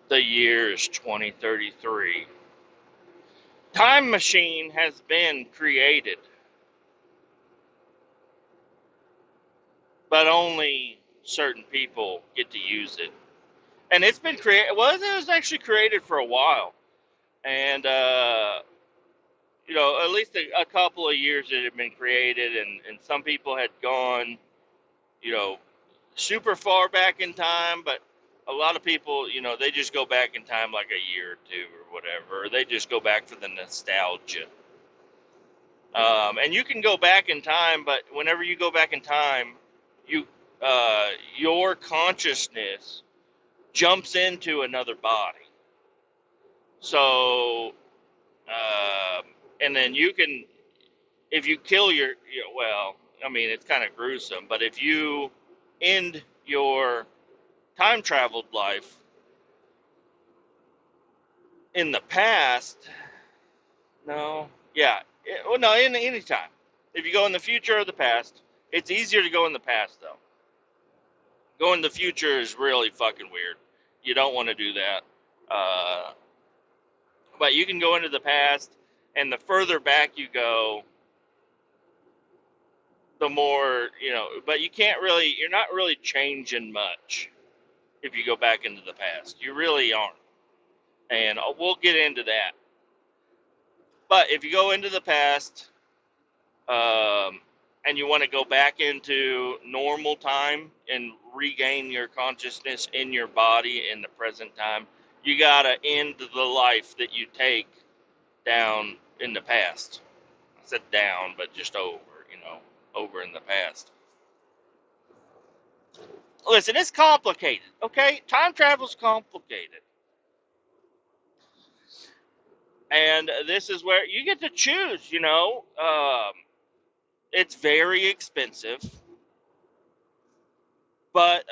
The year is 2033. Time machine has been created, but only certain people get to use it. And it's been created. Well, it was actually created for a while, and at least a couple of years it had been created, and some people had gone, you know, super far back in time, but a lot of people, they just go back in time like a year or two or whatever, or they just go back for the nostalgia. And you can go back in time, but whenever you go back in time, you your consciousness jumps into another body. So, and then you can, if you kill well, I mean, it's kind of gruesome, but if you end your time traveled life in the past, no, yeah, well, no, in any time. If you go in the future or the past, it's easier to go in the past though. Going in the future is really fucking weird. You don't want to do that. Uh, but you can go into the past, and the further back you go, the more, but you can't really, you're not really changing much if you go back into the past. You really aren't. And we'll get into that. But if you go into the past, um, and you want to go back into normal time and regain your consciousness in your body in the present time, you gotta end the life that you take down in the past. I said down, but just over, over in the past. Listen, it's complicated, okay? Time travel's complicated. And this is where you get to choose. It's very expensive, but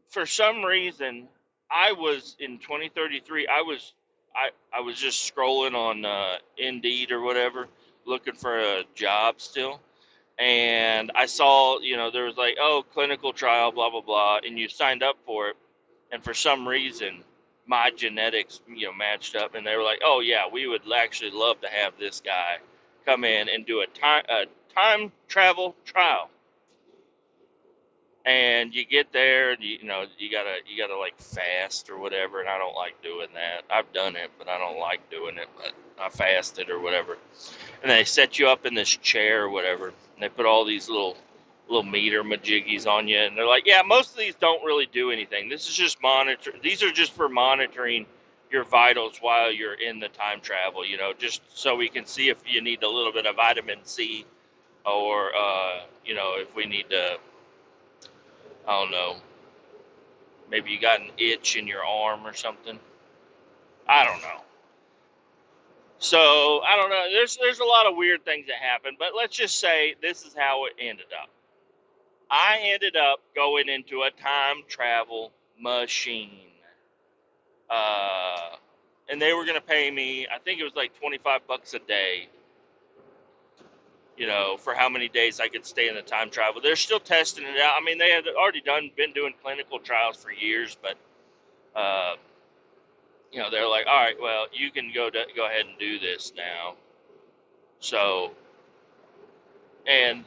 for some reason, I was in 2033. I was just scrolling on Indeed or whatever, looking for a job still, and I saw there was like, oh, clinical trial, blah blah blah, and you signed up for it, and for some reason my genetics matched up, and they were like, oh yeah, we would actually love to have this guy come in and do a time travel trial. And you get there, and you gotta like fast or whatever, and I don't like doing that. I've done it, but I don't like doing it. But I fasted or whatever, and they set you up in this chair or whatever, and they put all these little meter majiggies on you, and they're like, yeah, most of these don't really do anything. This is just monitor. These are just for monitoring your vitals while you're in the time travel. Just so we can see if you need a little bit of vitamin C, or if we need to, I don't know, maybe you got an itch in your arm or something. I don't know. So I don't know. There's a lot of weird things that happen, but let's just say this is how it ended up. I ended up going into a time travel machine, uh, and they were gonna pay me. I think it was like $25 a day. For how many days I could stay in the time travel. They're still testing it out. I mean, they had already been doing clinical trials for years, but uh, they're like, all right, well, you can go ahead and do this now. So, and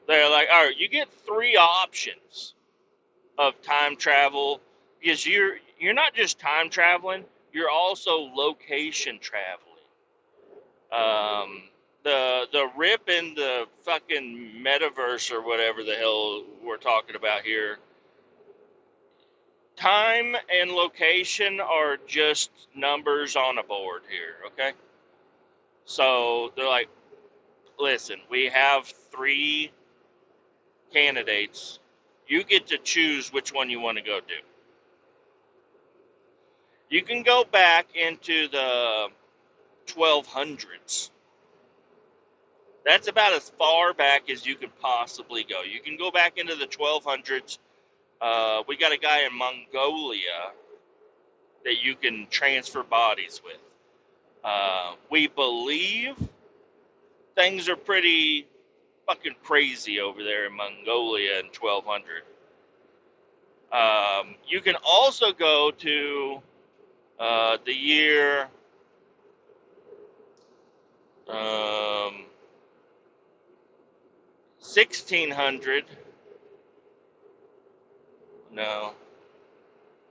they're like, all right, you get three options of time travel, because you're not just time traveling, you're also location traveling. The rip in the fucking metaverse or whatever the hell we're talking about here, time and location are just numbers on a board here, okay? So they're like, listen, we have three candidates. You get to choose which one you want to go do. You can go back into the 1200s. That's about as far back as you could possibly go. You can go back into the 1200s. We got a guy in Mongolia that you can transfer bodies with. We believe things are pretty fucking crazy over there in Mongolia in 1200. You can also go to the year 1600. No.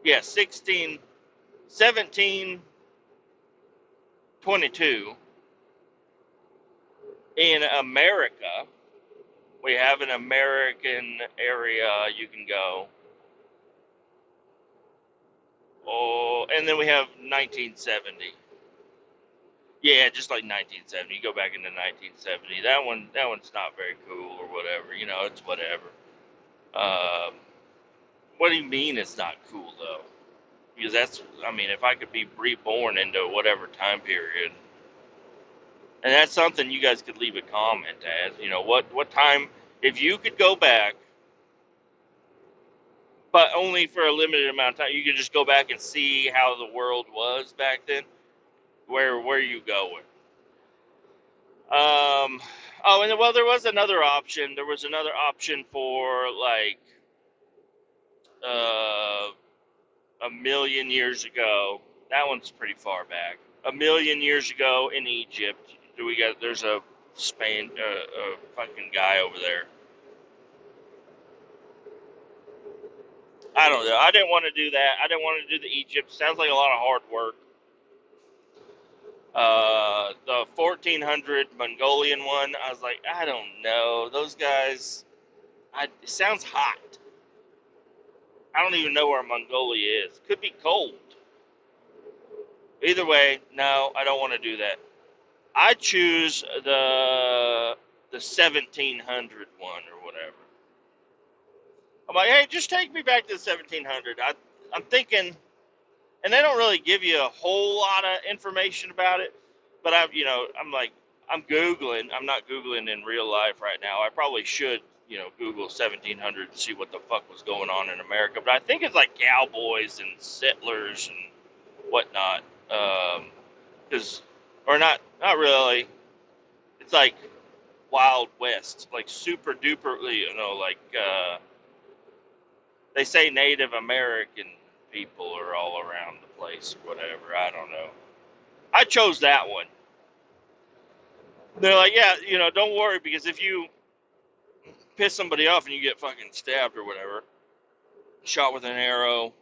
Yeah, 1722 in America. We have an American area you can go. Oh, and then we have 1970. Yeah, just like 1970. You go back into 1970. That one's not very cool or whatever. You know, it's whatever. Um, what do you mean it's not cool though? Because I mean, if I could be reborn into whatever time period, and that's something you guys could leave a comment as. You know, what time, if you could go back, but only for a limited amount of time, you could just go back and see how the world was back then. Where you going? Oh, and well, there was another option. There was another option for like uh, a million years ago. That one's pretty far back. A million years ago in Egypt. There's a a fucking guy over there. I don't know. I didn't want to do that. I didn't want to do the Egypt. Sounds like a lot of hard work. The 1400 Mongolian one, I was like, I don't know. Those guys, it sounds hot. I don't even know where Mongolia is. Could be cold. Either way, no, I don't want to do that. I choose the 1700 one or whatever. I'm like, hey, just take me back to the 1700. I'm thinking, and they don't really give you a whole lot of information about it, but I'm like, I'm Googling. I'm not Googling in real life right now. I probably should, Google 1700 and see what the fuck was going on in America. But I think it's like cowboys and settlers and whatnot. Cause, or not really. It's like Wild West, like super duperly, they say Native American people are all around the place or whatever. I don't know. I chose that one. They're like, yeah, don't worry, because if you piss somebody off and you get fucking stabbed or whatever, shot with an arrow,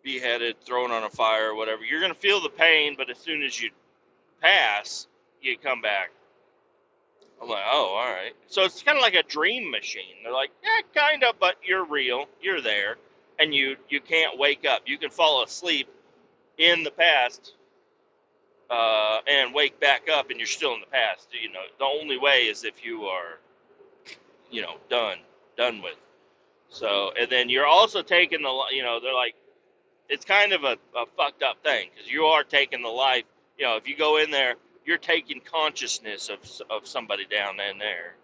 beheaded, thrown on a fire or whatever, you're going to feel the pain, but as soon as you pass, you come back. I'm like, oh, all right. So it's kind of like a dream machine. They're like, yeah, kind of, but you're real. You're there. And you can't wake up. You can fall asleep in the past and wake back up and you're still in the past. The only way is if you are, done with. So, and then you're also taking they're like, it's kind of a fucked up thing because you are taking the life. If you go in there, you're taking consciousness of somebody down in there.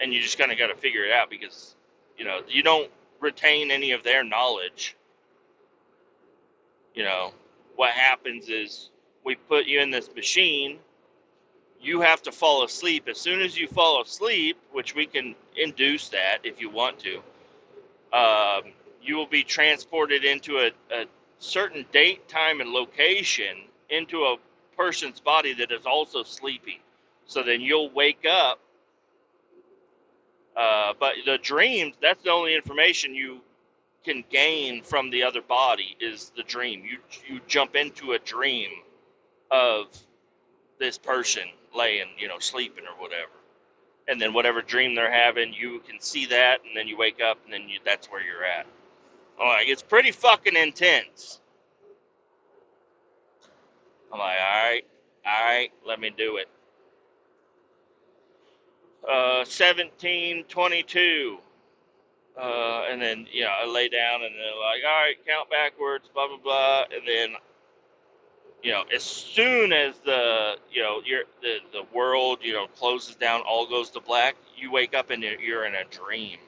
And you just kind of got to figure it out because, you don't retain any of their knowledge. What happens is we put you in this machine. You have to fall asleep. As soon as you fall asleep, which we can induce that if you want to, you will be transported into a certain date, time, and location into a person's body that is also sleeping. So then you'll wake up. But the dreams, that's the only information you can gain from the other body is the dream. You jump into a dream of this person laying, sleeping or whatever. And then whatever dream they're having, you can see that, and then you wake up, and then that's where you're at. I'm like, it's pretty fucking intense. I'm like, all right, let me do it. 1722. And then, I lay down, and they're like, all right, count backwards, blah, blah, blah. And then, as soon as the world, closes down, all goes to black, you wake up and you're in a dream.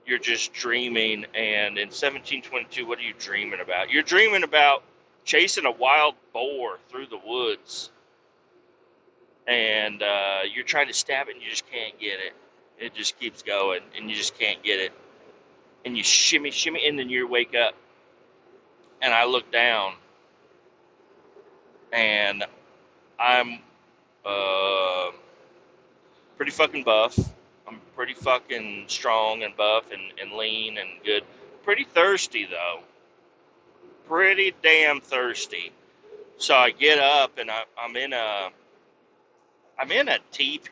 You're just dreaming. And in 1722, what are you dreaming about? You're dreaming about chasing a wild boar through the woods. And you're trying to stab it and you just can't get it. It just keeps going and you just can't get it. and you shimmy, shimmy, and then you wake up. And I look down, and I'm uh, pretty fucking buff. I'm pretty fucking strong and buff and lean and good. Pretty thirsty though. Pretty damn thirsty. So I get up and I'm in a teepee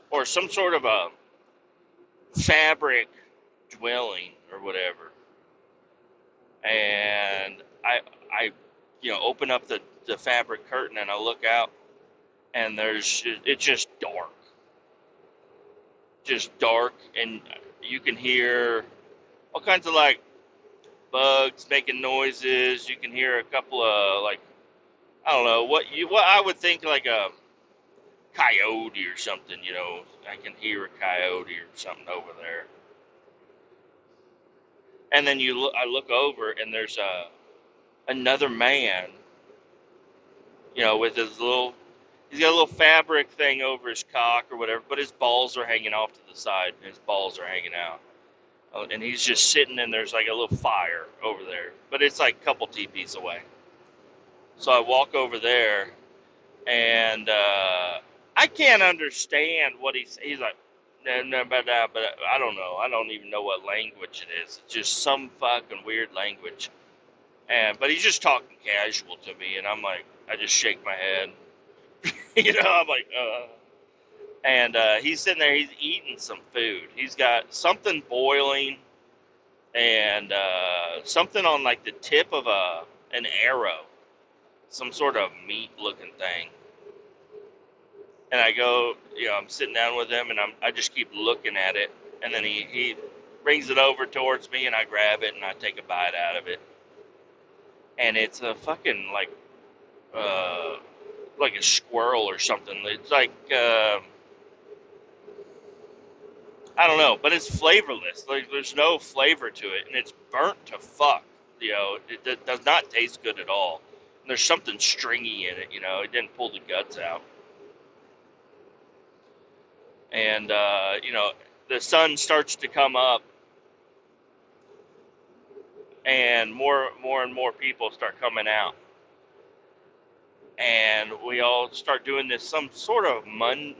or some sort of a fabric dwelling or whatever. And I open up the fabric curtain and I look out and it's just dark, and you can hear all kinds of like bugs making noises. You can hear a couple of like, I don't know what I would think like a coyote or something. I can hear a coyote or something over there. And then I look over and there's another man, with he's got a little fabric thing over his cock or whatever, but his balls are hanging off to the side. And his balls are hanging out. And he's just sitting, and there's like a little fire over there, but it's like a couple teepees away. So I walk over there, and I can't understand what he's like. No, but I don't know. I don't even know what language it is. It's just some fucking weird language. But he's just talking casual to me, and I'm like, I just shake my head. I'm like, And he's sitting there, he's eating some food. He's got something boiling and something on like the tip of an arrow, some sort of meat looking thing. And I go, I'm sitting down with him, and I just keep looking at it. And then he brings it over towards me, and I grab it, and I take a bite out of it. And it's a fucking like a squirrel or something. It's like, I don't know, but it's flavorless. Like, there's no flavor to it, and it's burnt to fuck. It does not taste good at all. And there's something stringy in it. It didn't pull the guts out. And the sun starts to come up, and more and more people start coming out, and we all start doing this some sort of morning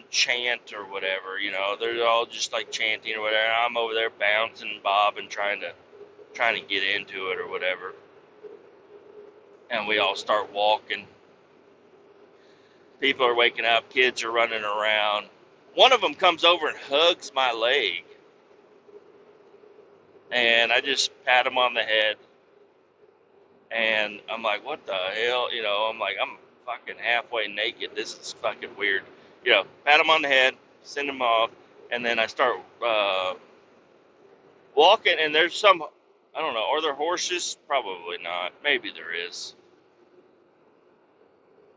chant or whatever. They're all just like chanting or whatever. I'm over there bouncing, bobbing, trying to get into it or whatever. And we all start walking. People are waking up. Kids are running around. One of them comes over and hugs my leg. And I just pat him on the head. And I'm like, what the hell? I'm like, I'm fucking halfway naked. This is fucking weird. Pat him on the head, send him off. And then I start walking, and there's some, I don't know, are there horses? Probably not. Maybe there is.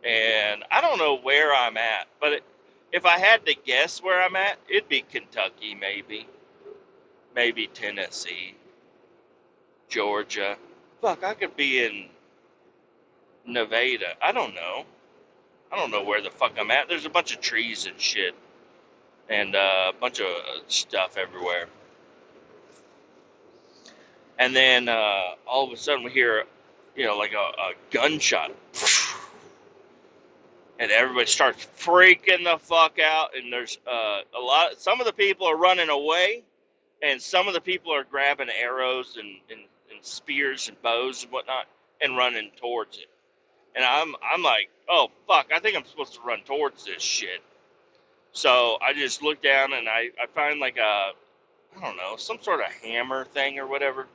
And I don't know where I'm at, but if I had to guess where I'm at, it'd be Kentucky, maybe Tennessee, Georgia. Fuck, I could be in Nevada. I don't know. I don't know where the fuck I'm at. There's a bunch of trees and shit, and a bunch of stuff everywhere. And then all of a sudden we hear, like a gunshot. And everybody starts freaking the fuck out, and there's some of the people are running away, and some of the people are grabbing arrows and spears and bows and whatnot and running towards it. And I'm like, oh fuck, I think I'm supposed to run towards this shit. So I just look down and I find like I don't know, some sort of hammer thing or whatever.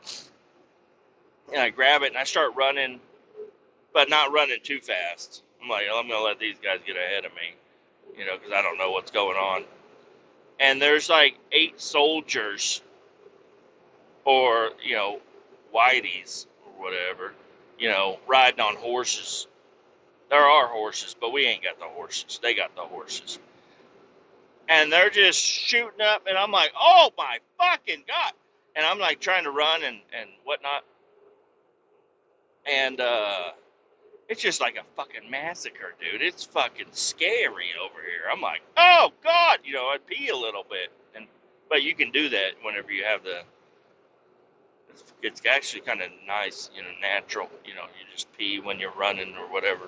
And I grab it and I start running, but not running too fast. I'm like, I'm going to let these guys get ahead of me, because I don't know what's going on. And there's like 8 soldiers or, whiteys or whatever, riding on horses. There are horses, but we ain't got the horses. They got the horses. And they're just shooting up, and I'm like, oh my fucking God. And I'm like trying to run and whatnot. And, it's just like a fucking massacre, dude. It's fucking scary over here. I'm like, oh God, I'd pee a little bit. And But you can do that whenever you have the. It's actually kind of nice, natural. You just pee when you're running or whatever.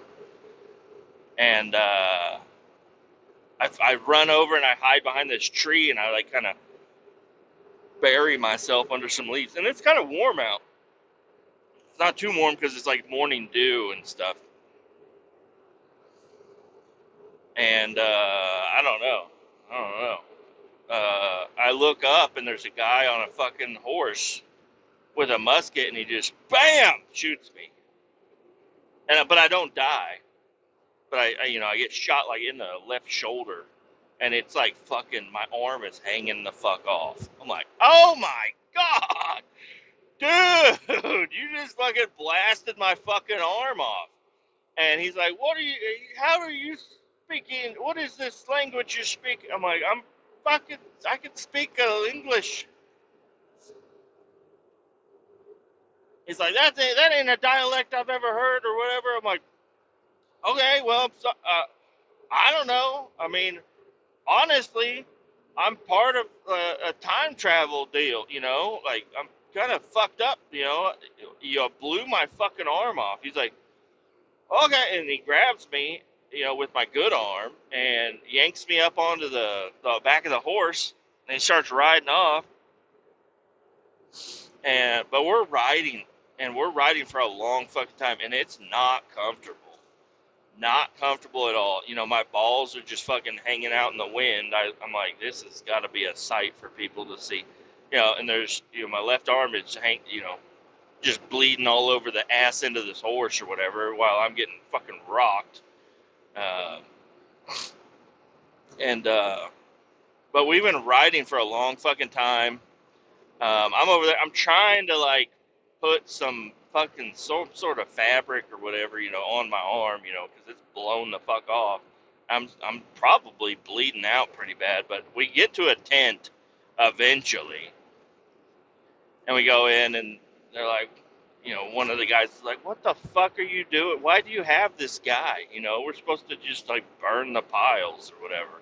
And I run over and I hide behind this tree and I like kind of bury myself under some leaves. And it's kind of warm out. It's not too warm because it's like morning dew and stuff. And I don't know. I look up and there's a guy on a fucking horse with a musket and he just bam shoots me. And but I don't die. But I get shot like in the left shoulder, and it's like fucking my arm is hanging the fuck off. I'm like, oh my god, dude, you just fucking blasted my fucking arm off. And he's like, how are you speaking? What is this language you speak? I'm like, I can speak English. He's like, that ain't a dialect I've ever heard or whatever. I'm like, okay, well, I don't know. I mean, honestly, I'm part of a time travel deal, like I'm kind of fucked up, you blew my fucking arm off. He's like, okay, and he grabs me, with my good arm and yanks me up onto the back of the horse and he starts riding off. But we're riding for a long fucking time and it's not comfortable. Not comfortable at all. My balls are just fucking hanging out in the wind. I'm like, this has got to be a sight for people to see. And there's, my left arm is just bleeding all over the ass end of this horse or whatever while I'm getting fucking rocked. But we've been riding for a long fucking time. I'm over there. I'm trying to like put some fucking sort of fabric or whatever, on my arm, because it's blown the fuck off. I'm probably bleeding out pretty bad, but we get to a tent eventually, and we go in, and they're like, one of the guys is like, "What the fuck are you doing? Why do you have this guy? We're supposed to just like burn the piles or whatever."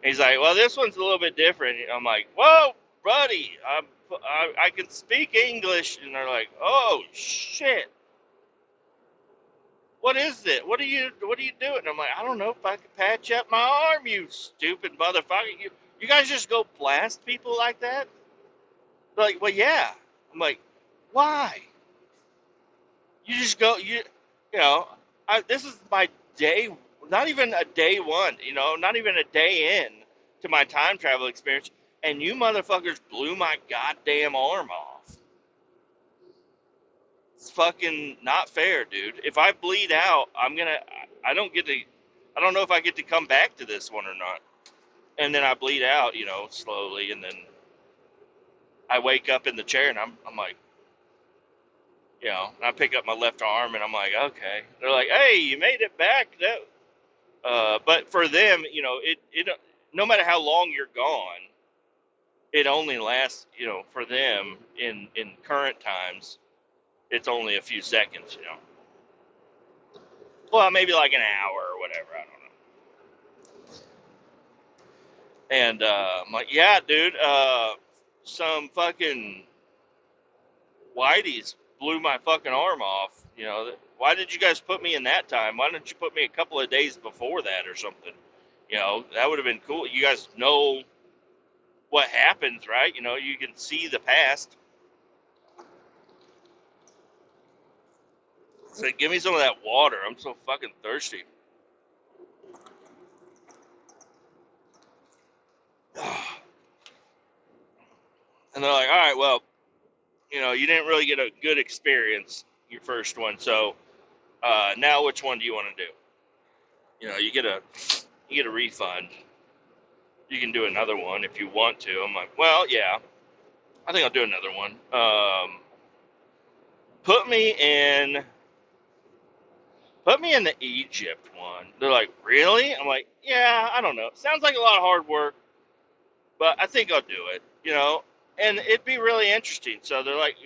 And he's like, "Well, this one's a little bit different." I'm like, "Whoa, buddy, I can speak English." And they're like, "Oh shit, what is it? What are you doing?" And I'm like, "I don't know if I can patch up my arm, you stupid motherfucker. You guys just go blast people like that?" They're like, "Well, yeah." I'm like, "Why? You just go, you know, this is my day, not even a day one, not even a day in to my time travel experience, and you motherfuckers blew my goddamn arm off. It's fucking not fair, dude. If I bleed out, I don't know if I get to come back to this one or not. And then I bleed out, slowly, and then I wake up in the chair, and I'm like, I pick up my left arm, and I'm like, okay. They're like, "Hey, you made it back." But for them, it no matter how long you're gone, it only lasts, for them in current times, it's only a few seconds. Well, maybe like an hour or whatever. I don't know. And I'm like, "Yeah, dude, some fucking whiteys blew my fucking arm off. Why did you guys put me in that time? Why didn't you put me a couple of days before that or something? That would have been cool. You guys know what happens, right? You can see the past." So give me some of that water. I'm so fucking thirsty. And they're like, "All right, well, you didn't really get a good experience your first one, so now which one do you want to do? You get a refund. You can do another one if you want to." I'm like, "Well, yeah, I think I'll do another one. Put me in the Egypt one." They're like, "Really?" I'm like, "Yeah, I don't know. It sounds like a lot of hard work, but I think I'll do it. And it'd be really interesting." So they're like,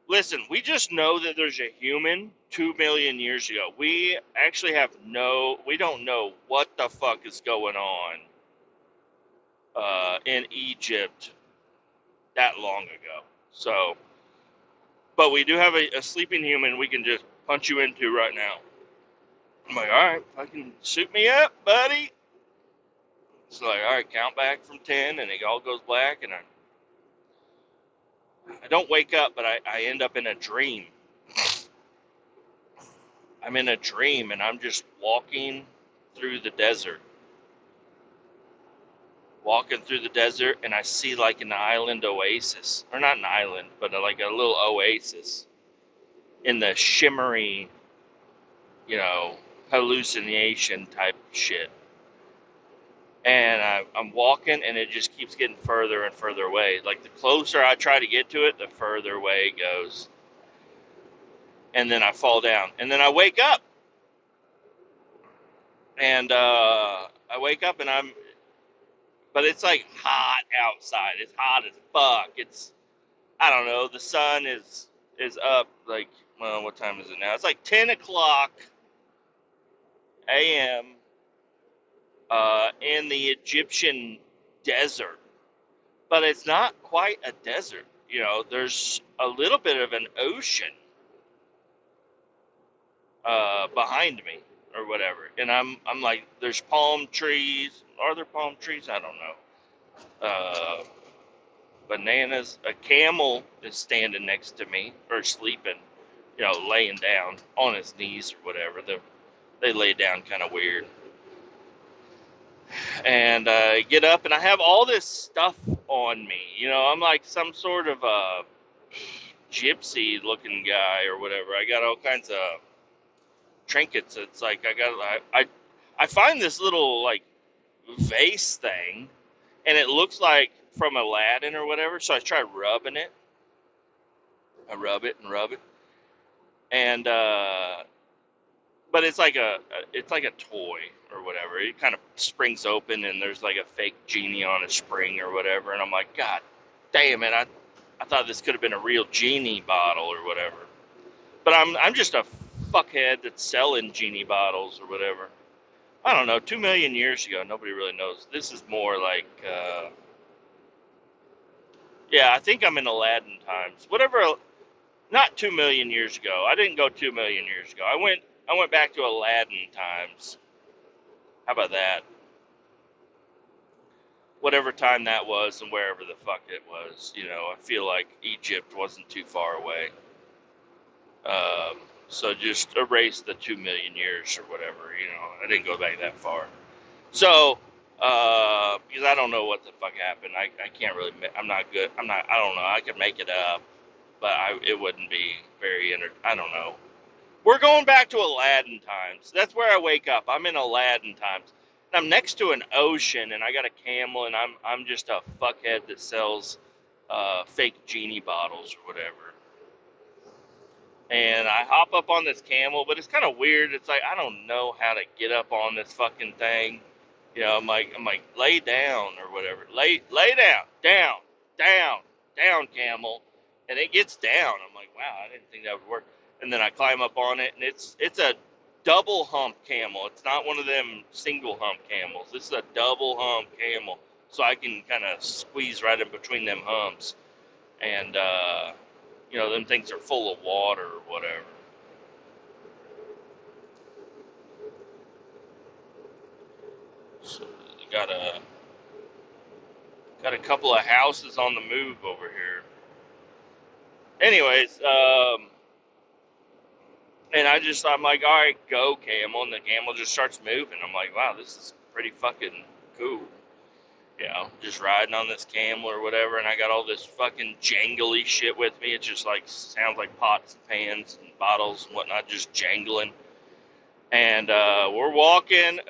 "Listen, we just know that there's a human 2 million years ago. We actually we don't know what the fuck is going on in Egypt that long ago. So, but we do have a sleeping human we can just punch you into right now. I'm like, all right, fucking suit me up, buddy. It's like, all right, count back from 10, and it all goes black, and I don't wake up, but I end up in a dream. I'm in a dream, and I'm just walking through the desert. Walking through the desert, and I see like an island oasis. Or not an island, but like a little oasis in the shimmery, hallucination type shit. And I'm walking, and it just keeps getting further and further away. Like, the closer I try to get to it, the further away it goes. And then I fall down. And then I wake up. And I wake up, and but it's like hot outside. It's hot as fuck. I don't know, the sun is up, like, well, what time is it now? It's like 10 o'clock a.m. In the Egyptian desert. But it's not quite a desert. There's a little bit of an ocean behind me or whatever. And I'm like, there's palm trees. Are there palm trees? I don't know. Bananas. A camel is standing next to me, or sleeping, laying down on his knees or whatever. They lay down kind of weird. And I get up, and I have all this stuff on me. I'm like some sort of a gypsy looking guy or whatever. I got all kinds of trinkets. It's like I find this little like vase thing, and it looks like from Aladdin or whatever. So I try rubbing it. I rub it and rub it, and but it's like a toy or whatever. It kind of springs open, and there's like a fake genie on a spring or whatever. And I'm like, God damn it! I thought this could have been a real genie bottle or whatever. But I'm just a fuckhead that's selling genie bottles or whatever. I don't know. 2 million years ago, nobody really knows. This is more like, yeah, I think I'm in Aladdin times. Whatever. Not 2 million years ago. I didn't go 2 million years ago. I went back to Aladdin times. How about that? Whatever time that was, and wherever the fuck it was, I feel like Egypt wasn't too far away. So just erase the 2 million years or whatever. I didn't go back that far. So, because I don't know what the fuck happened. I can't really. I'm not good. I don't know. I could make it up, but it wouldn't be very I don't know. We're going back to Aladdin times. That's where I wake up. I'm in Aladdin times. And I'm next to an ocean, and I got a camel, and I'm just a fuckhead that sells fake genie bottles or whatever. And I hop up on this camel, but it's kind of weird. It's like, I don't know how to get up on this fucking thing. I'm like, lay down or whatever. Lay down, camel. And it gets down. I'm like, wow, I didn't think that would work. And then I climb up on it, and it's a double hump camel. It's not one of them single hump camels. This is a double hump camel. So I can kind of squeeze right in between them humps. And, them things are full of water or whatever. So you got a couple of houses on the move over here. Anyways, and I'm like, all right, go, camel. And the camel just starts moving. I'm like, wow, this is pretty fucking cool. Just riding on this camel or whatever. And I got all this fucking jangly shit with me. It just like sounds like pots and pans and bottles and whatnot, just jangling. And we're walking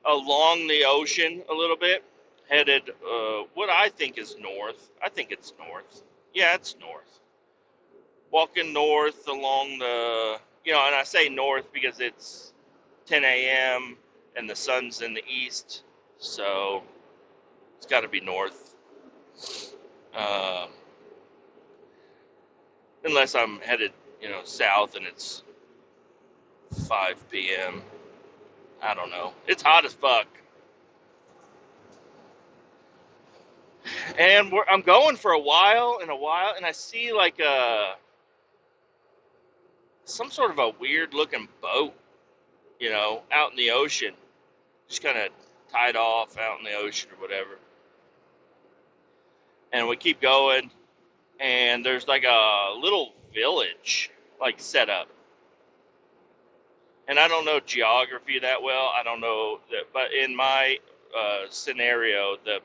along the ocean a little bit, headed what I think is north. I think it's north. Yeah, it's north. Walking north along the, and I say north because it's 10 a.m. and the sun's in the east, so it's got to be north. Unless I'm headed, south and it's 5 p.m. I don't know. It's hot as fuck. And I'm going for a while, and I see like some sort of a weird looking boat, out in the ocean, just kind of tied off out in the ocean or whatever. And we keep going, and there's like a little village like set up. And I don't know geography that well. I don't know that, but in my scenario, the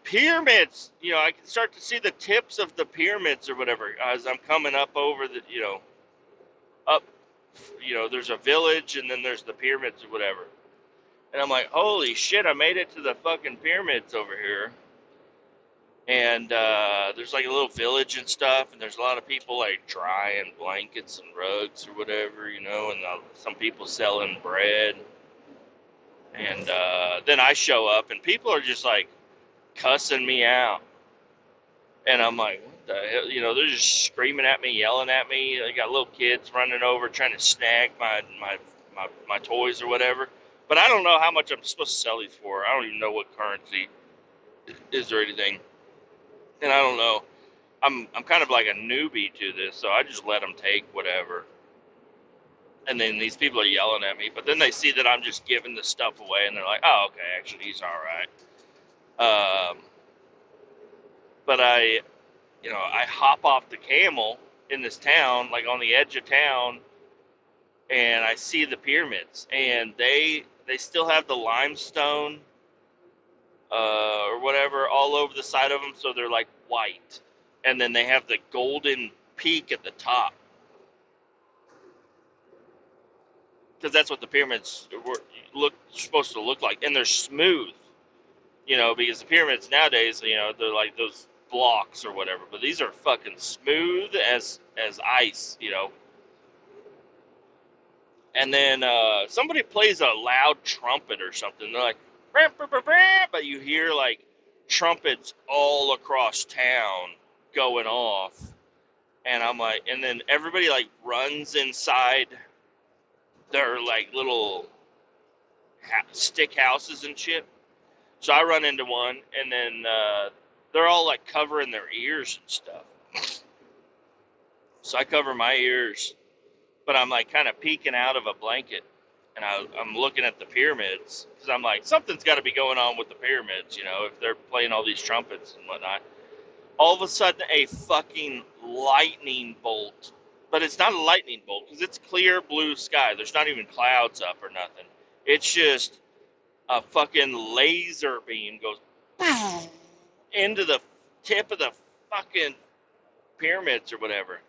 pyramids, I can start to see the tips of the pyramids or whatever as I'm coming up over the, up, there's a village and then there's the pyramids or whatever. And I'm like, holy shit, I made it to the fucking pyramids over here. And there's like a little village and stuff, and there's a lot of people like drying blankets and rugs or whatever, and some people selling bread. And then I show up, and people are just like cussing me out. And I'm like, what the hell? They're just screaming at me, yelling at me. They got little kids running over trying to snag my toys or whatever. But I don't know how much I'm supposed to sell these for. I don't even know what currency is or anything. And I don't know. I'm kind of like a newbie to this, so I just let them take whatever. And then these people are yelling at me, but then they see that I'm just giving the stuff away, and they're like, "Oh, okay, actually, he's all right." But I hop off the camel in this town, like on the edge of town, and I see the pyramids, and they still have the limestone or whatever all over the side of them, so they're like white. And then they have the golden peak at the top, because that's what the pyramids were supposed to look like. And they're smooth, because the pyramids nowadays, they're like those blocks or whatever, but these are fucking smooth as ice. And then somebody plays a loud trumpet or something. They're like, "Brah, brah, brah, brah," but you hear like trumpets all across town going off. And I'm like, and then everybody like runs inside their like little stick houses and shit. So I run into one, and then they're all like covering their ears and stuff. So I cover my ears, but I'm like kind of peeking out of a blanket, and I'm looking at the pyramids, because I'm like, something's got to be going on with the pyramids, if they're playing all these trumpets and whatnot. All of a sudden, a fucking lightning bolt. But it's not a lightning bolt, because it's clear blue sky. There's not even clouds up or nothing. It's just a fucking laser beam goes into the tip of the fucking pyramids or whatever.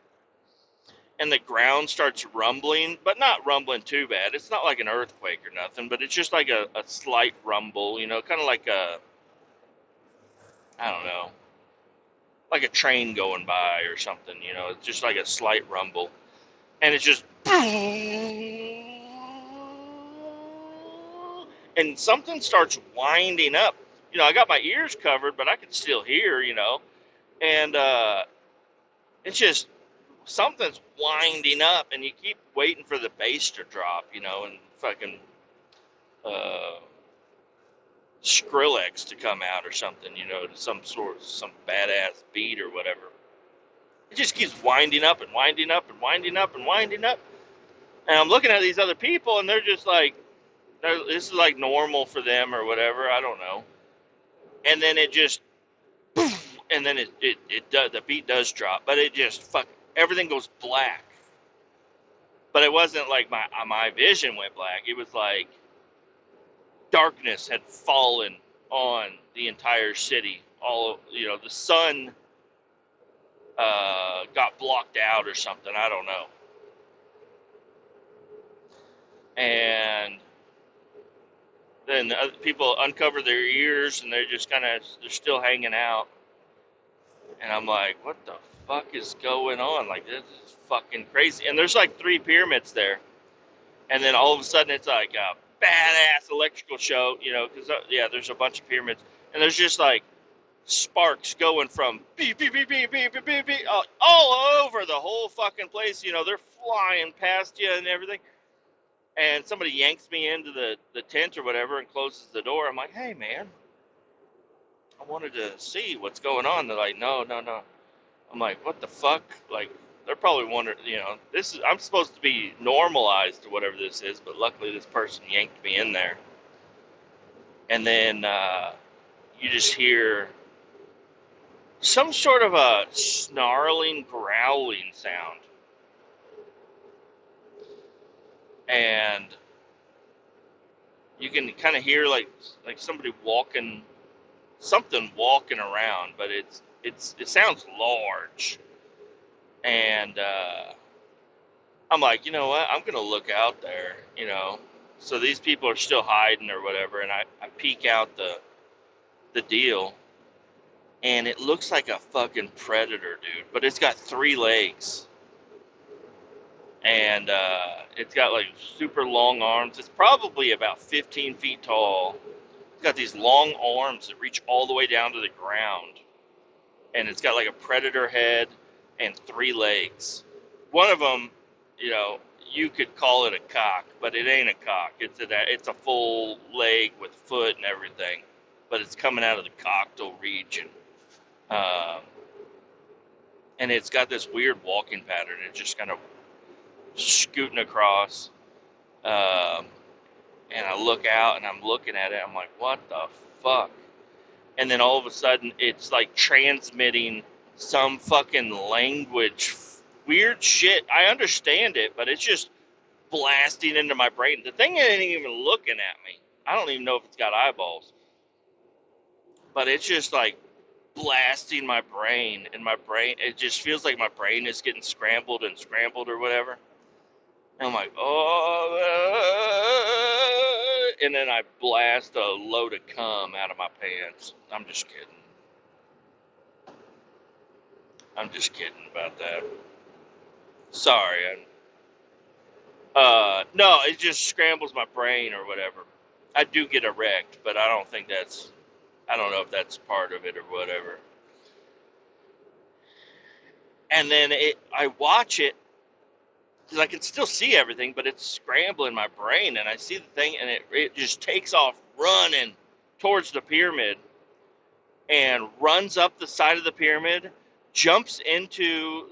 And the ground starts rumbling, but not rumbling too bad. It's not like an earthquake or nothing, but it's just like a slight rumble, kind of like I don't know, like a train going by or something, it's just like a slight rumble. And it's just, and something starts winding up. I got my ears covered, but I can still hear, and it's just, something's winding up, and you keep waiting for the bass to drop, and fucking Skrillex to come out or something, some badass beat or whatever. It just keeps winding up and winding up and winding up and winding up. And I'm looking at these other people, and they're just like, this is like normal for them or whatever. I don't know. And then it just, and then it does, the beat does drop, but it just everything goes black. But it wasn't like my vision went black. It was like darkness had fallen on the entire city. The sun got blocked out or something. I don't know. And then people uncover their ears, and they're just they're still hanging out. And I'm like, what the fuck is going on? Like, this is fucking crazy. And there's like 3 pyramids there. And then all of a sudden it's like a badass electrical show, because, there's a bunch of pyramids. And there's just like sparks going from beep, beep, beep, beep, beep, beep, beep, beep, all over the whole fucking place. They're flying past you and everything. And somebody yanks me into the tent or whatever and closes the door. I'm like, hey, man, I wanted to see what's going on. They're like, no, no, no. I'm like, what the fuck? Like, they're probably wondering, this is, I'm supposed to be normalized to whatever this is, but luckily this person yanked me in there. And then you just hear some sort of a snarling, growling sound. And you can kind of hear like somebody walking, something walking around, but it sounds large. And I'm like, you know what? I'm gonna look out there, So these people are still hiding or whatever, and I peek out the deal, and it looks like a fucking predator, dude. But it's got 3 legs, and it's got like super long arms. It's probably about 15 feet tall. It's got these long arms that reach all the way down to the ground, and it's got like a predator head and 3 legs. One of them, you could call it a cock, but it ain't a cock. It's a full leg with foot and everything, but it's coming out of the coccygeal region. And it's got this weird walking pattern. It's just kind of scooting across. And I look out and I'm looking at it. I'm like, what the fuck? And then all of a sudden, it's like transmitting some fucking language. Weird shit. I understand it, but it's just blasting into my brain. The thing ain't even looking at me. I don't even know if it's got eyeballs. But it's just like blasting my brain. And my brain, it just feels like my brain is getting scrambled or whatever. And I'm like, oh. And then I blast a load of cum out of my pants. I'm just kidding. I'm just kidding about that. Sorry. No, it just scrambles my brain or whatever. I do get erect, but I don't know if that's part of it or whatever. And then I watch it, because I can still see everything, but it's scrambling my brain, and I see the thing, and it just takes off running towards the pyramid, and runs up the side of the pyramid, jumps into,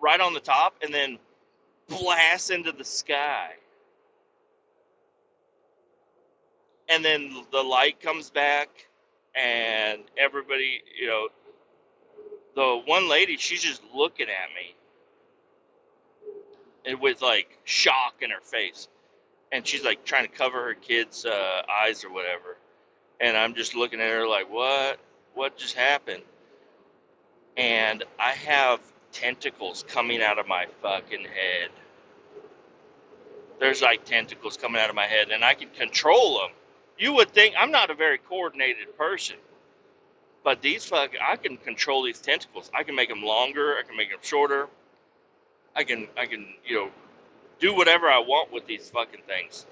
right on the top, and then blasts into the sky. And then the light comes back, and everybody, the one lady, she's just looking at me, and with like shock in her face, and she's like trying to cover her kid's eyes or whatever. And I'm just looking at her like, what just happened? And I have tentacles coming out of my fucking head. There's like tentacles coming out of my head, and I can control them. You would think I'm not a very coordinated person, but I can control these tentacles. I can make them longer. I can make them shorter. I can, do whatever I want with these fucking things.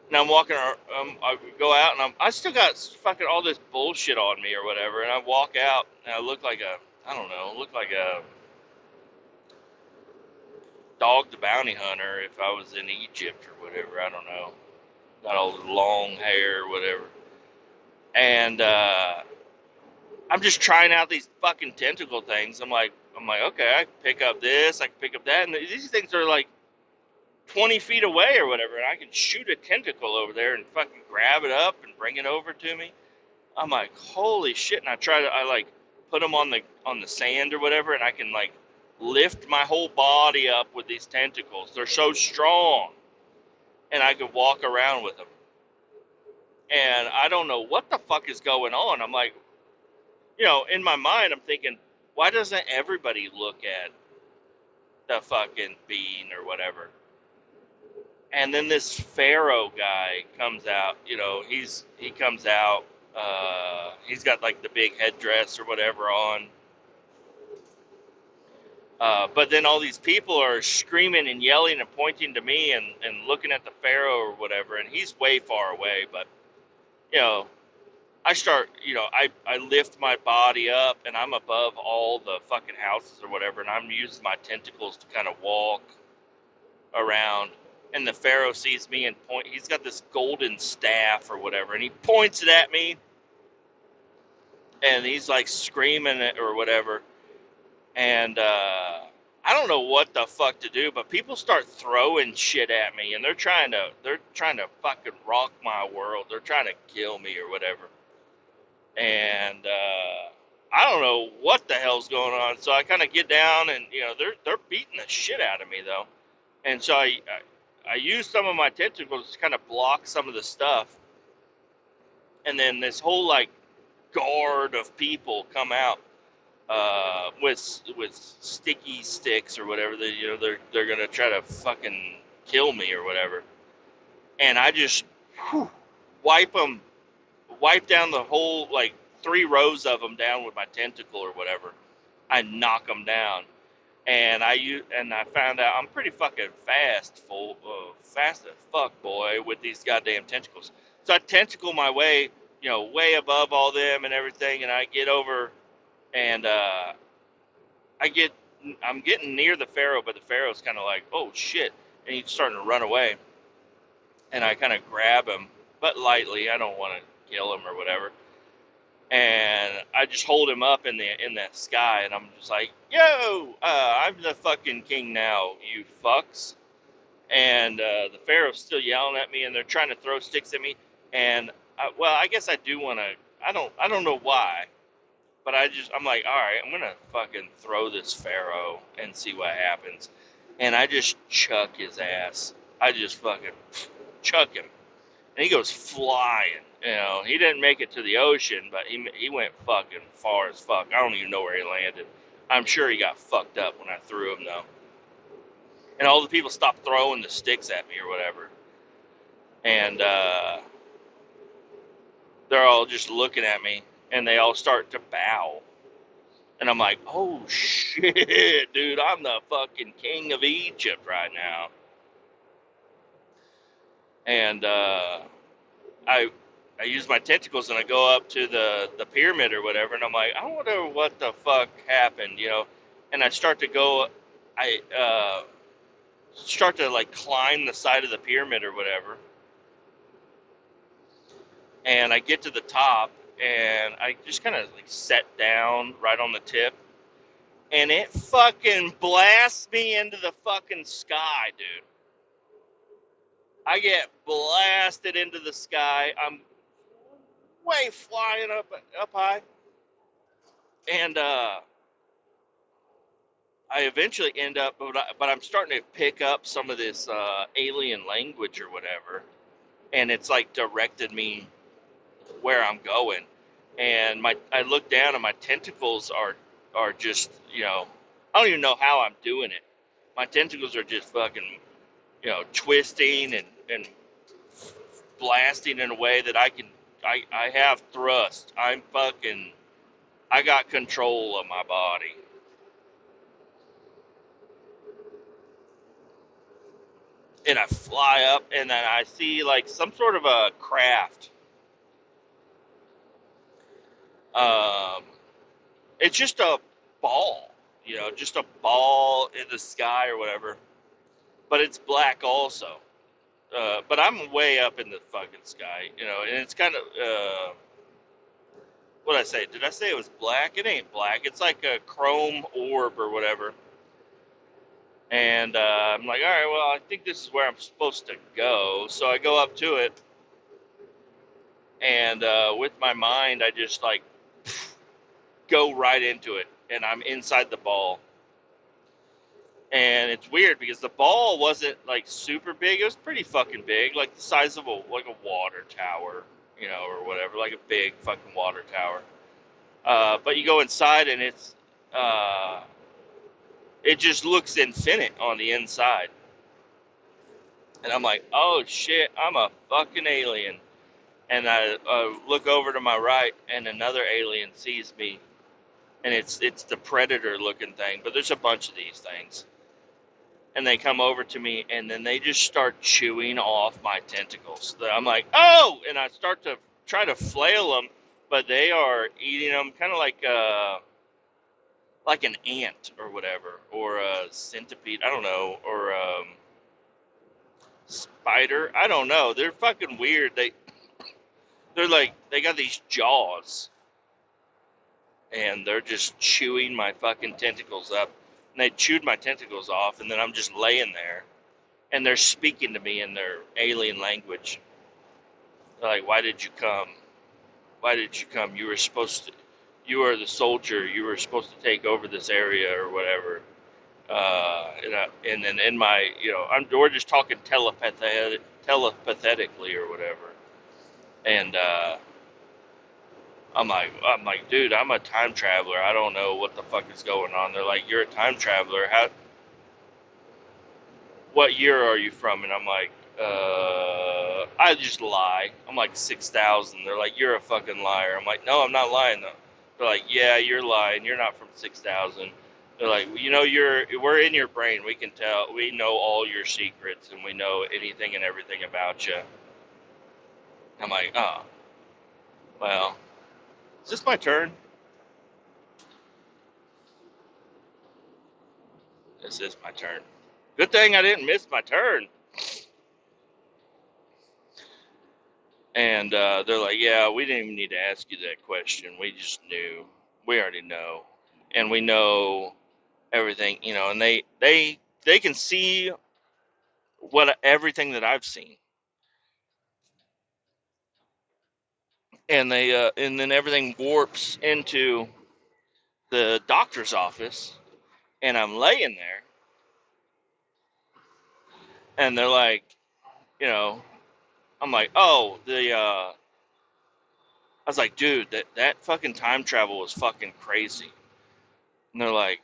And I'm walking, I go out, and I still got fucking all this bullshit on me or whatever, and I walk out, and I look like a Dog the Bounty Hunter if I was in Egypt or whatever. I don't know. Got all the long hair or whatever. And I'm just trying out these fucking tentacle things. I'm like, okay, I can pick up this, I can pick up that, and these things are like 20 feet away or whatever, and I can shoot a tentacle over there and fucking grab it up and bring it over to me. I'm like, holy shit. And I like put them on the sand or whatever, and I can like lift my whole body up with these tentacles. They're so strong, and I could walk around with them. And I don't know what the fuck is going on. I'm like, in my mind, I'm thinking, why doesn't everybody look at the fucking being or whatever? And then this Pharaoh guy comes out. He comes out. He's got like the big headdress or whatever on. But then all these people are screaming and yelling and pointing to me and looking at the Pharaoh or whatever. And he's way far away. But, I start, I lift my body up, and I'm above all the fucking houses or whatever. And I'm using my tentacles to kind of walk around. And the Pharaoh sees me and he's got this golden staff or whatever, and he points it at me, and he's like screaming it or whatever. And I don't know what the fuck to do, but people start throwing shit at me, and they're trying to fucking rock my world. They're trying to kill me or whatever. And I don't know what the hell's going on. So I kind of get down, and they're beating the shit out of me though. And so I use some of my tentacles to kind of block some of the stuff, and then this whole like guard of people come out with sticky sticks or whatever. They're gonna try to fucking kill me or whatever. And I just wipe down the whole like 3 rows of them down with my tentacle or whatever. I knock them down, and I found out I'm pretty fucking fast as fuck, boy, with these goddamn tentacles. So I tentacle my way, way above all them and everything, and I get over, and I'm getting near the Pharaoh, but the Pharaoh's kind of like, oh shit, and he's starting to run away, and I kind of grab him, but lightly. I don't want to kill him or whatever. And I just hold him up in the sky, and I'm just like, yo, I'm the fucking king now, you fucks. And the Pharaoh's still yelling at me, and they're trying to throw sticks at me. And I guess I do want to. I don't know why, but I'm like, all right, I'm gonna fucking throw this Pharaoh and see what happens. And I just chuck his ass. I just fucking chuck him, and he goes flying. He didn't make it to the ocean, but he went fucking far as fuck. I don't even know where he landed. I'm sure he got fucked up when I threw him though. And all the people stopped throwing the sticks at me or whatever. And they're all just looking at me, and they all start to bow. And I'm like, oh shit, dude, I'm the fucking king of Egypt right now. And I use my tentacles, and I go up to the pyramid or whatever, and I'm like, I wonder what the fuck happened, And I start to go, I start to like climb the side of the pyramid or whatever. And I get to the top, and I just kind of like set down right on the tip, and it fucking blasts me into the fucking sky, dude. I get blasted into the sky. I'm way flying up high, and I eventually end up, but I'm starting to pick up some of this alien language or whatever, and it's like directed me where I'm going. And I look down, and my tentacles are just, I don't even know how I'm doing it. My tentacles are just fucking, twisting and blasting in a way that I have thrust. I got control of my body. And I fly up, and then I see like some sort of a craft. It's just a ball, just a ball in the sky or whatever. But it's black also. But I'm way up in the fucking sky, and it's kind of, what did I say? Did I say it was black? It ain't black. It's like a chrome orb or whatever. And I'm like, all right, well, I think this is where I'm supposed to go. So I go up to it, and with my mind, I just like go right into it, and I'm inside the ball. And it's weird because the ball wasn't like super big. It was pretty fucking big, like the size of a water tower, or whatever, like a big fucking water tower. But you go inside, and it just looks infinite on the inside. And I'm like, oh shit, I'm a fucking alien. And I look over to my right, and another alien sees me, and it's the predator looking thing. But there's a bunch of these things. And they come over to me, and then they just start chewing off my tentacles. I'm like, oh! And I start to try to flail them, but they are eating them kind of like an ant or whatever, or a centipede, I don't know, or spider. I don't know. They're fucking weird. They're like they got these jaws, and they're just chewing my fucking tentacles up. And they chewed my tentacles off, and then I'm just laying there, and they're speaking to me in their alien language. They're like, "Why did you come? Why did you come? You were supposed to. You are the soldier. You were supposed to take over this area or whatever." And then in my, we're just talking telepathetically or whatever. And I'm like, dude, I'm a time traveler. I don't know what the fuck is going on. They're like, you're a time traveler. What year are you from? And I'm like, I just lie. I'm like 6,000. They're like, you're a fucking liar. I'm like, no, I'm not lying though. They're like, yeah, you're lying. You're not from 6,000. They're like, we're in your brain. We can tell. We know all your secrets, and we know anything and everything about you. I'm like, oh, well, is this my turn? This is my turn. Good thing I didn't miss my turn. And they're like, yeah, we didn't even need to ask you that question. We just knew. We already know. And we know everything, and they can see everything that I've seen. And then everything warps into the doctor's office, and I'm laying there, and they're like, I'm like, oh, I was like, dude, that fucking time travel was fucking crazy. And they're like,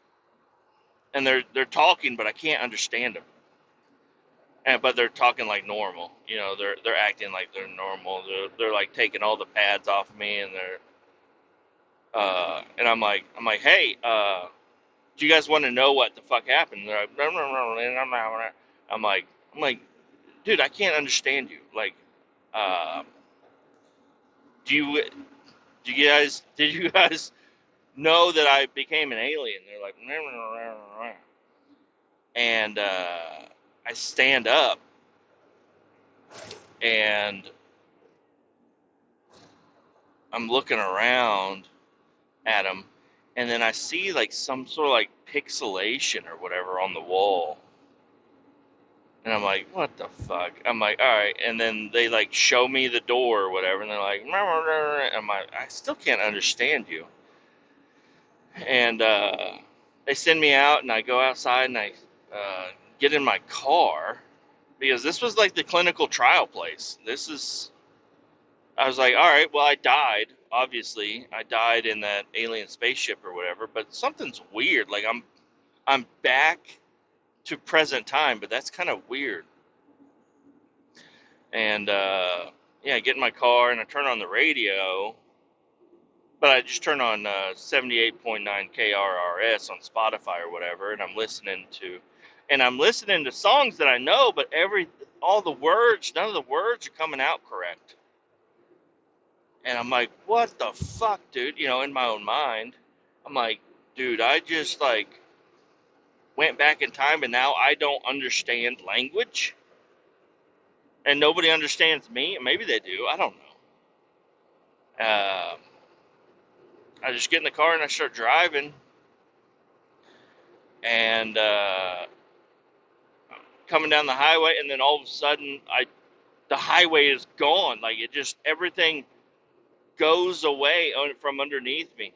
and they're talking, but I can't understand them. But they're talking like normal, they're acting like they're normal. They're like taking all the pads off of me, and and I'm like, hey, do you guys want to know what the fuck happened? And they're like, no, no, no, no, no. I'm like, dude, I can't understand you. Like, uh, do you did you guys know that I became an alien? They're like, no, no, no, no, no. And I stand up, and I'm looking around at them, and then I see like some sort of like pixelation or whatever on the wall. And I'm like, what the fuck? I'm like, all right. And then they like show me the door or whatever, and they're like, I'm like, I still can't understand you. And they send me out, and I go outside, and I get in my car, because this was like the clinical trial place. I was like, all right, well, I died. Obviously, I died in that alien spaceship or whatever. But something's weird. Like I'm back to present time, but that's kind of weird. And yeah, I get in my car and I turn on the radio, but I just turn on 78.9 KRRS on Spotify or whatever, and I'm listening to songs that I know, but all the words, none of the words are coming out correct. And I'm like, what the fuck, dude? In my own mind, I'm like, dude, I just like went back in time, and now I don't understand language, and nobody understands me. Maybe they do. I don't know. I just get in the car and I start driving, and coming down the highway, and then all of a sudden, the highway is gone. Like everything goes away from underneath me,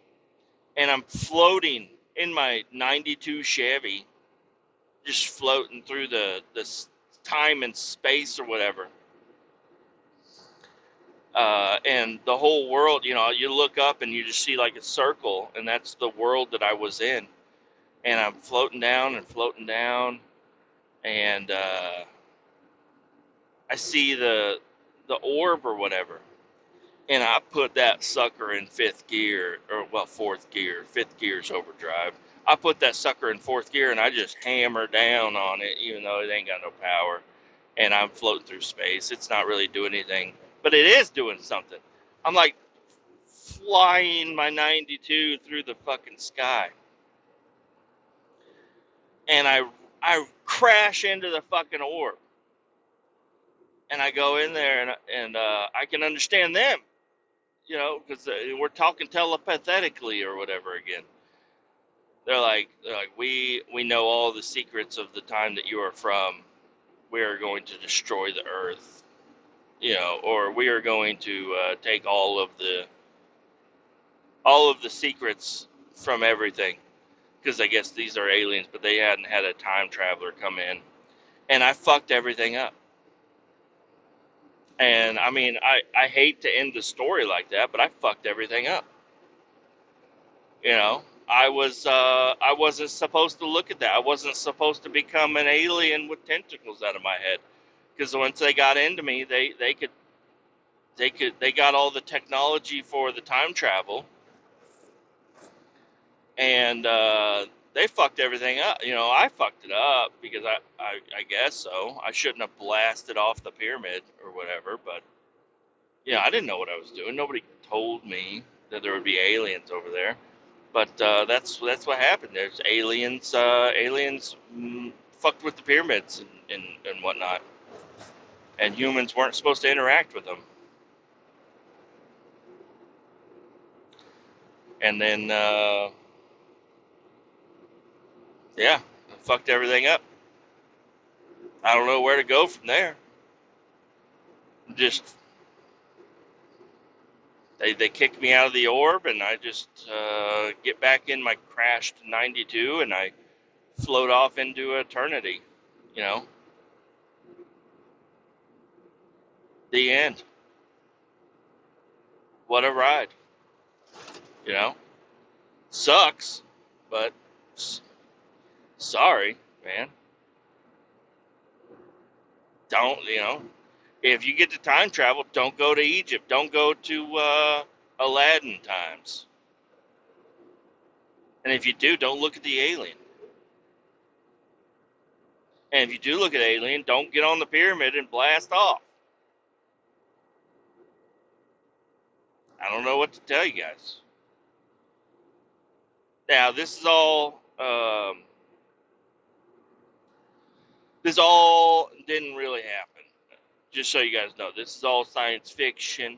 and I'm floating in my '92 Chevy, just floating through the time and space or whatever. And the whole world, you look up and you just see like a circle, and that's the world that I was in. And I'm floating down and floating down, and I see the orb or whatever, and I put that sucker in fifth gear, or well, fourth gear. Fifth gear's overdrive. I put that sucker in fourth gear, and I just hammer down on it, even though it ain't got no power. And I'm floating through space. It's not really doing anything, but it is doing something. I'm like flying my 92 through the fucking sky, and I crash into the fucking orb. And I go in there, and I can understand them, because we're talking telepathetically or whatever again. They're like, we know all the secrets of the time that you are from. We are going to destroy the earth, or we are going to take all of the secrets from everything, because I guess these are aliens, but they hadn't had a time traveler come in, and I fucked everything up. And I mean, I hate to end the story like that, but I fucked everything up. I wasn't supposed to look at that. I wasn't supposed to become an alien with tentacles out of my head, because once they got into me, they got all the technology for the time travel, and they fucked everything up. I fucked it up because I guess so. I shouldn't have blasted off the pyramid or whatever, but I didn't know what I was doing. Nobody told me that there would be aliens over there. But that's what happened. There's aliens. Aliens fucked with the pyramids and whatnot, and humans weren't supposed to interact with them. And then, yeah, fucked everything up. I don't know where to go from there. Just they kicked me out of the orb, and I just get back in my crashed 92, and I float off into eternity. You know, the end. What a ride. You know, sucks, but sorry, man. Don't, if you get to time travel, don't go to Egypt. Don't go to Aladdin times. And if you do, don't look at the alien. And if you do look at alien, don't get on the pyramid and blast off. I don't know what to tell you guys. Now, this all didn't really happen. Just so you guys know, this is all science fiction.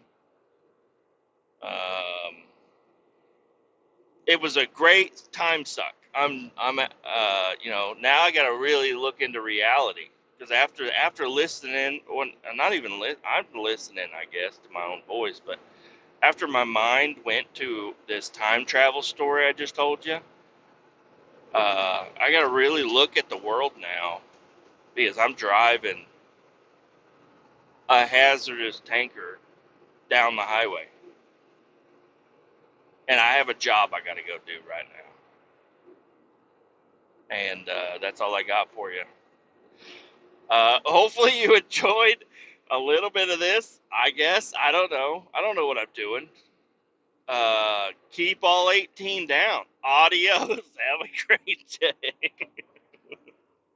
Um, it was a great time suck. Now I got to really look into reality, because after listening, when not even I'm listening, I guess, to my own voice, but after my mind went to this time travel story I just told you, I got to really look at the world now, because I'm driving a hazardous tanker down the highway, and I have a job I got to go do right now, and that's all I got for you. Hopefully you enjoyed a little bit of this. I guess I don't know. I don't know what I'm doing. Keep all 18 down. Adios. Have a great day.